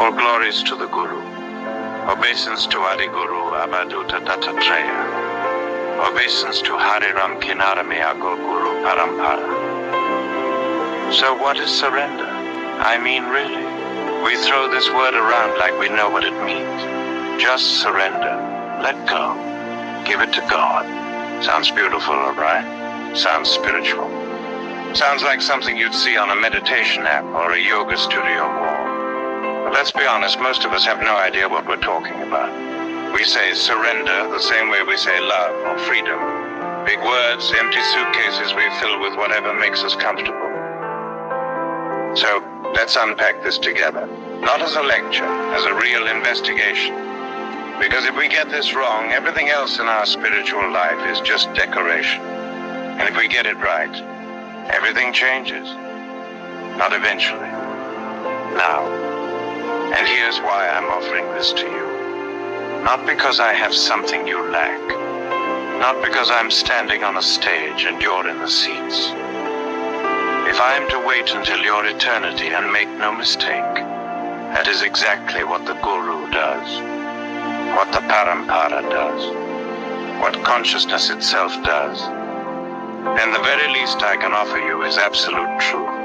All glories to the Guru. Obeisance to Adi Guru Avaduta Dattatreya. Obeisance to Hari Ram Kinarami Ago Guru Parampara. So what is surrender? I mean really. We throw this word around like we know what it means. Just surrender. Let go. Give it to God. Sounds beautiful, alright? Sounds spiritual. Sounds like something you'd see on a meditation app or a yoga studio wall. But let's be honest, most of us have no idea what we're talking about. We say surrender the same way we say love or freedom. Big words, empty suitcases we fill with whatever makes us comfortable. So let's unpack this together. Not as a lecture, as a real investigation. Because if we get this wrong, everything else in our spiritual life is just decoration. And if we get it right, everything changes. Not eventually. Now. And here's why I'm offering this to you. Not because I have something you lack. Not because I'm standing on a stage and you're in the seats. If I am to wait until your eternity and make no mistake, that is exactly what the Guru does. What the Parampara does. What consciousness itself does. Then the very least I can offer you is absolute truth.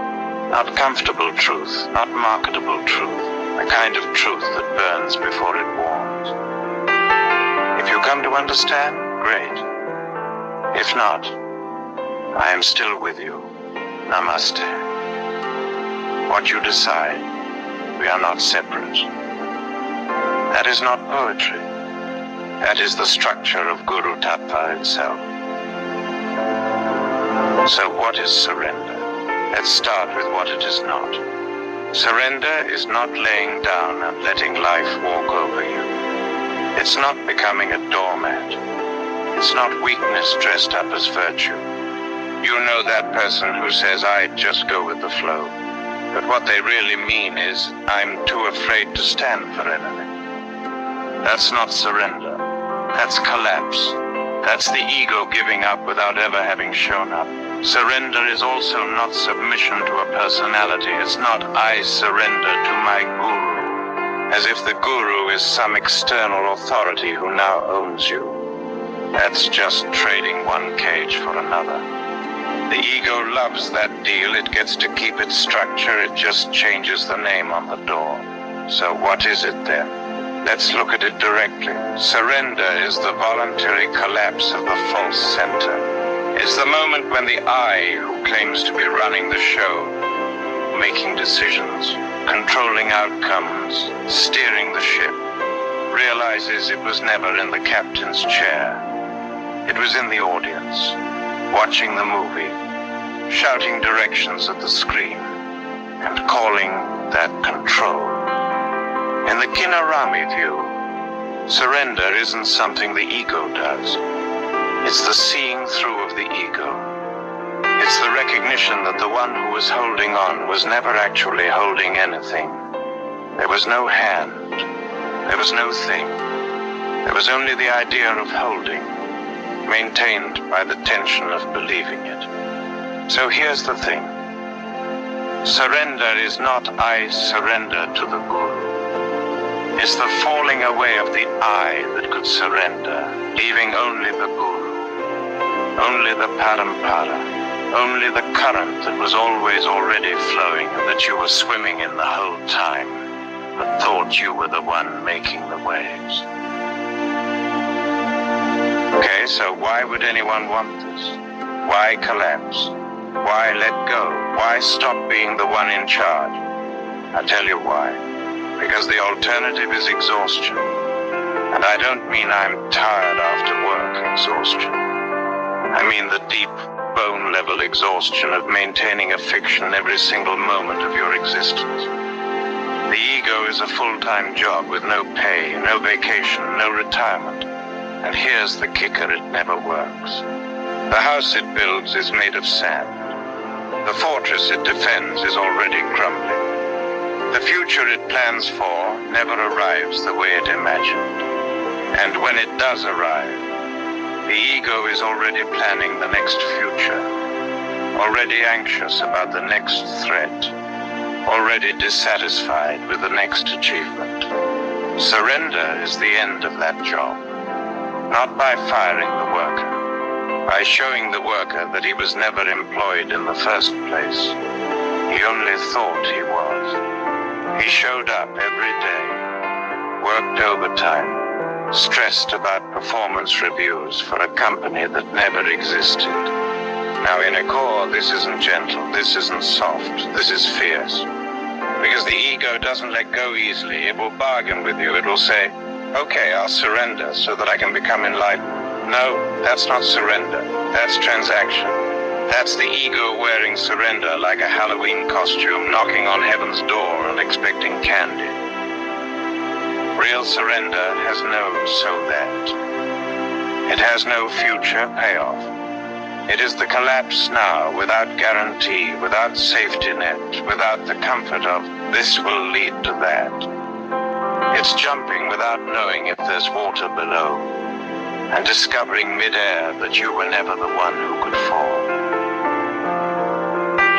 Not comfortable truth, not marketable truth. The kind of truth that burns before it warms. If you come to understand, great. If not, I am still with you. Namaste. What you decide, we are not separate. That is not poetry. That is the structure of Guru Tattva itself. So what is surrender? Let's start with what it is not. Surrender is not laying down and letting life walk over you. It's not becoming a doormat. It's not weakness dressed up as virtue. You know that person who says, I just go with the flow. But what they really mean is, I'm too afraid to stand for anything. That's not surrender. That's collapse. That's the ego giving up without ever having shown up. Surrender is also not submission to a personality. It's not, I surrender to my Guru, as if the Guru is some external authority who now owns you. That's just trading one cage for another. The ego loves that deal. It gets to keep its structure. It just changes the name on the door. So what is it then? Let's look at it directly. Surrender is the voluntary collapse of the false center. It's the moment when the I, who claims to be running the show, making decisions, controlling outcomes, steering the ship, realizes it was never in the captain's chair. It was in the audience, watching the movie, shouting directions at the screen, and calling that control. In the Kinarami view, surrender isn't something the ego does. It's the seeing through of the ego. It's the recognition that the one who was holding on was never actually holding anything. There was no hand. There was no thing. There was only the idea of holding, maintained by the tension of believing it. So here's the thing. Surrender is not I surrender to the Guru. It's the falling away of the I that could surrender, leaving only the Guru. Only the Parampara, only the current that was always already flowing and that you were swimming in the whole time, but thought you were the one making the waves. Okay, so why would anyone want this? Why collapse? Why let go? Why stop being the one in charge? I'll tell you why. Because the alternative is exhaustion. And I don't mean I'm tired after work exhaustion. I mean the deep, bone-level exhaustion of maintaining a fiction every single moment of your existence. The ego is a full-time job with no pay, no vacation, no retirement. And here's the kicker, it never works. The house it builds is made of sand. The fortress it defends is already crumbling. The future it plans for never arrives the way it imagined. And when it does arrive, the ego is already planning the next future, already anxious about the next threat, already already dissatisfied with the next achievement. Surrender is the end of that job, not by firing the worker, by showing the worker that he was never employed in the first place. He only thought he was. He showed up every day, worked overtime, stressed about performance reviews for a company that never existed. Now in a core, this isn't gentle, this isn't soft, this is fierce. Because the ego doesn't let go easily. It will bargain with you. It will say, okay, I'll surrender so that I can become enlightened. No, that's not surrender. That's transaction. That's the ego wearing surrender like a Halloween costume, knocking on heaven's door and expecting candy. Real surrender has no so that. It has no future payoff. It is the collapse now without guarantee, without safety net, without the comfort of this will lead to that. It's jumping without knowing if there's water below, and discovering mid-air that you were never the one who could fall.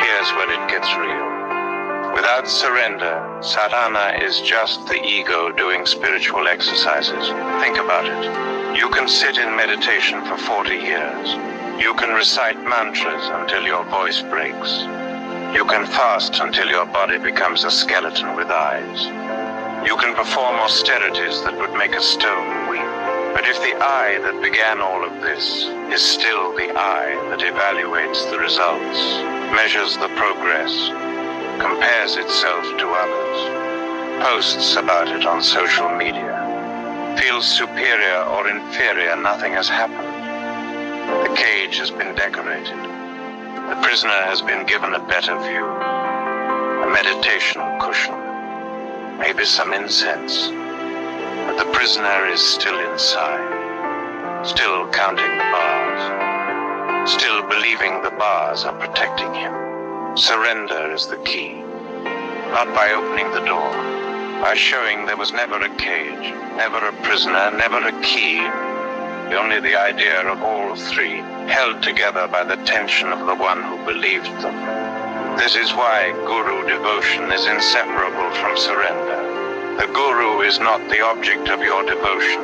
Here's where it gets real. Without surrender, sadhana is just the ego doing spiritual exercises. Think about it. You can sit in meditation for 40 years. You can recite mantras until your voice breaks. You can fast until your body becomes a skeleton with eyes. You can perform austerities that would make a stone weep. But if the I that began all of this is still the I that evaluates the results, measures the progress, compares itself to others, posts about it on social media, feels superior or inferior, nothing has happened. The cage has been decorated. The prisoner has been given a better view, a meditation cushion, maybe some incense. But the prisoner is still inside, still counting the bars, still believing the bars are protecting him. Surrender is the key, not by opening the door, by showing there was never a cage, never a prisoner, never a key. Only the idea of all three, held together by the tension of the one who believed them. This is why guru devotion is inseparable from surrender. The guru is not the object of your devotion.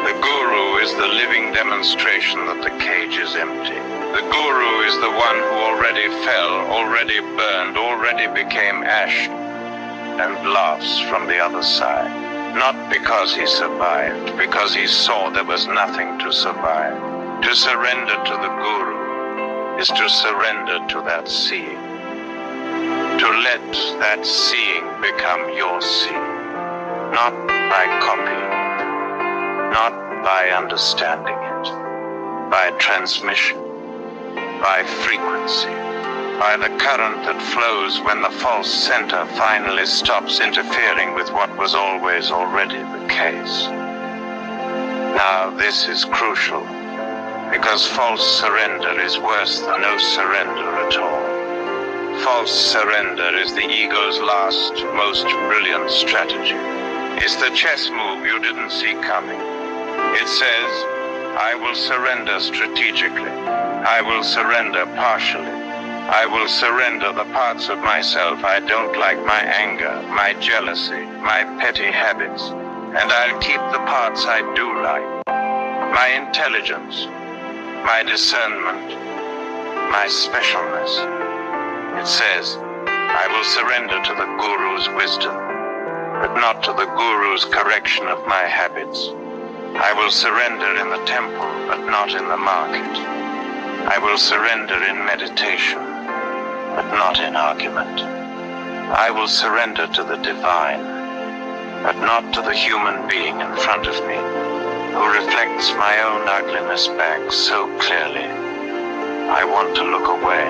The guru is the living demonstration that the cage is empty. The guru is the one who already fell, already burned, already became ash, and laughs from the other side. Not because he survived, because he saw there was nothing to survive. To surrender to the guru is to surrender to that seeing. To let that seeing become your seeing. Not by copying it, not by understanding it, by transmission, by frequency, by the current that flows when the false center finally stops interfering with what was always already the case. Now this is crucial, because false surrender is worse than no surrender at all. False surrender is the ego's last, most brilliant strategy. It's the chess move you didn't see coming. It says, I will surrender strategically. I will surrender partially. I will surrender the parts of myself I don't like, my anger, my jealousy, my petty habits, and I'll keep the parts I do like, my intelligence, my discernment, my specialness. It says, I will surrender to the guru's wisdom, but not to the guru's correction of my habits. I will surrender in the temple, but not in the market. I will surrender in meditation, but not in argument. I will surrender to the divine, but not to the human being in front of me, who reflects my own ugliness back so clearly. I want to look away.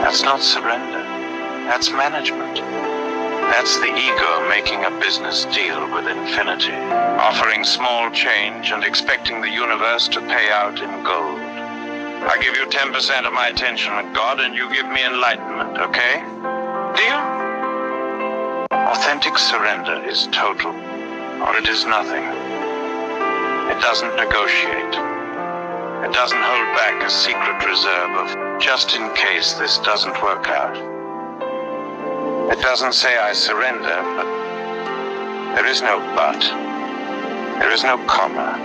That's not surrender. That's management. That's the ego making a business deal with infinity, offering small change and expecting the universe to pay out in gold. I give you 10% of my attention, God, and you give me enlightenment, okay? Deal? Authentic surrender is total, or it is nothing. It doesn't negotiate. It doesn't hold back a secret reserve of just in case this doesn't work out. It doesn't say I surrender, but there is no but. There is no comma.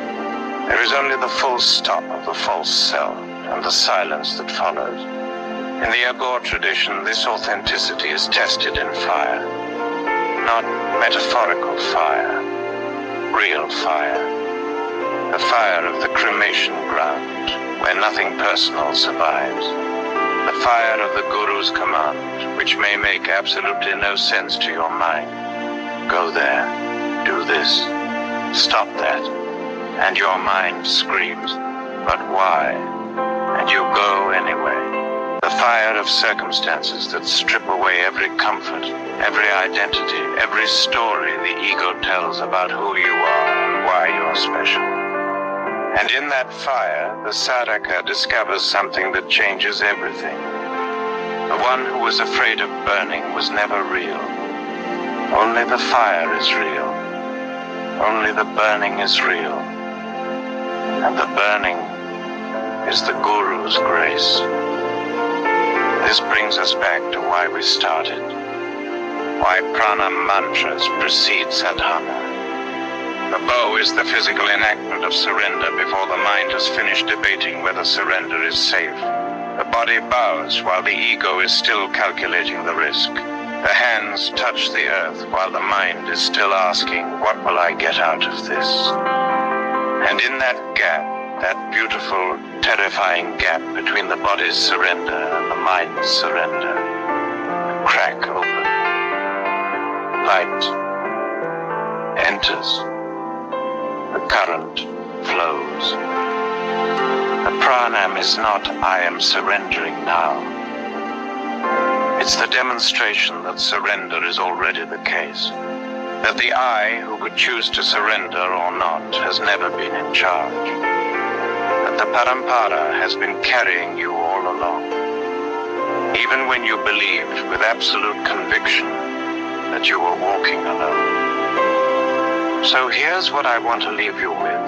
There is only the full stop of the false self and the silence that follows. In the Agor tradition, this authenticity is tested in fire. Not metaphorical fire, real fire. The fire of the cremation ground, where nothing personal survives. The fire of the Guru's command, which may make absolutely no sense to your mind. Go there, do this, stop that. And your mind screams, but why? And you go anyway. The fire of circumstances that strip away every comfort, every identity, every story the ego tells about who you are and why you're special. And in that fire, the sadhaka discovers something that changes everything. The one who was afraid of burning was never real. Only the fire is real. Only the burning is real. And the burning is the Guru's grace. This brings us back to why we started. Why prana mantras precede sadhana. The bow is the physical enactment of surrender before the mind has finished debating whether surrender is safe. The body bows while the ego is still calculating the risk. The hands touch the earth while the mind is still asking, what will I get out of this? And in that gap, that beautiful, terrifying gap between the body's surrender and the mind's surrender, a crack open. Light enters. The current flows. The pranam is not, I am surrendering now. It's the demonstration that surrender is already the case. That the I, who could choose to surrender or not, has never been in charge. That the parampara has been carrying you all along. Even when you believed with absolute conviction that you were walking alone. So here's what I want to leave you with.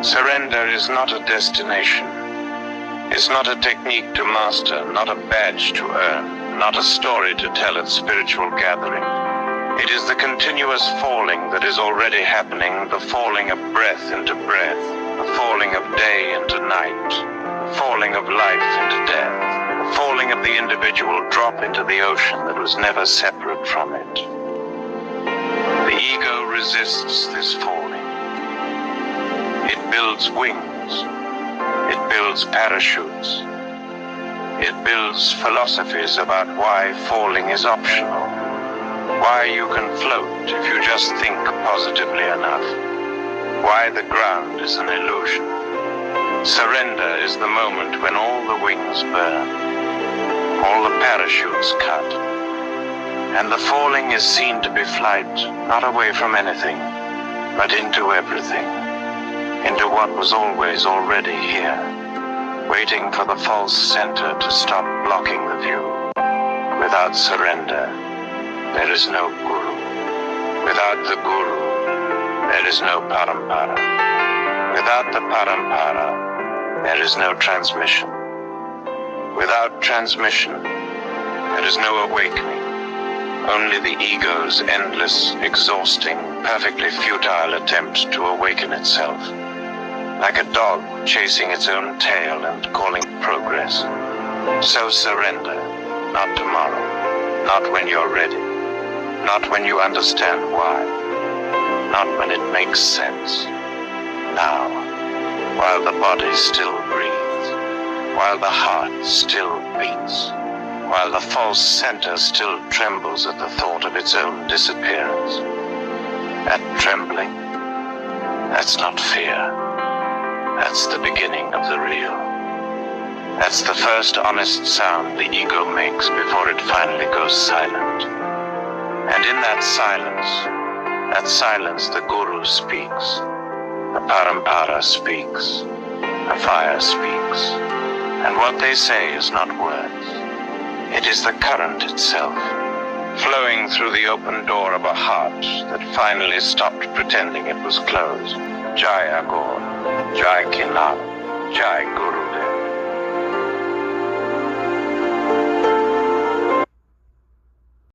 Surrender is not a destination. It's not a technique to master, not a badge to earn, not a story to tell at spiritual gathering. It is the continuous falling that is already happening, the falling of breath into breath, the falling of day into night, the falling of life into death, the falling of the individual drop into the ocean that was never separate from it. The ego resists this falling. It builds wings. It builds parachutes. It builds philosophies about why falling is optional. Why you can float if you just think positively enough. Why the ground is an illusion. Surrender is the moment when all the wings burn, all the parachutes cut, and the falling is seen to be flight, not away from anything, but into everything, into what was always already here, waiting for the false center to stop blocking the view. Without surrender, there is no Guru. Without the Guru, there is no parampara. Without the parampara, there is no transmission. Without transmission, there is no awakening. Only the ego's endless, exhausting, perfectly futile attempt to awaken itself. Like a dog chasing its own tail and calling progress. So surrender, not tomorrow, not when you're ready. Not when you understand why. Not when it makes sense. Now, while the body still breathes, while the heart still beats, while the false center still trembles at the thought of its own disappearance. That trembling, that's not fear. That's the beginning of the real. That's the first honest sound the ego makes before it finally goes silent. And in that silence the Guru speaks, the parampara speaks, the fire speaks, and what they say is not words. It is the current itself, flowing through the open door of a heart that finally stopped pretending it was closed. Jai Agor, Jai Kinal, Jai Guru.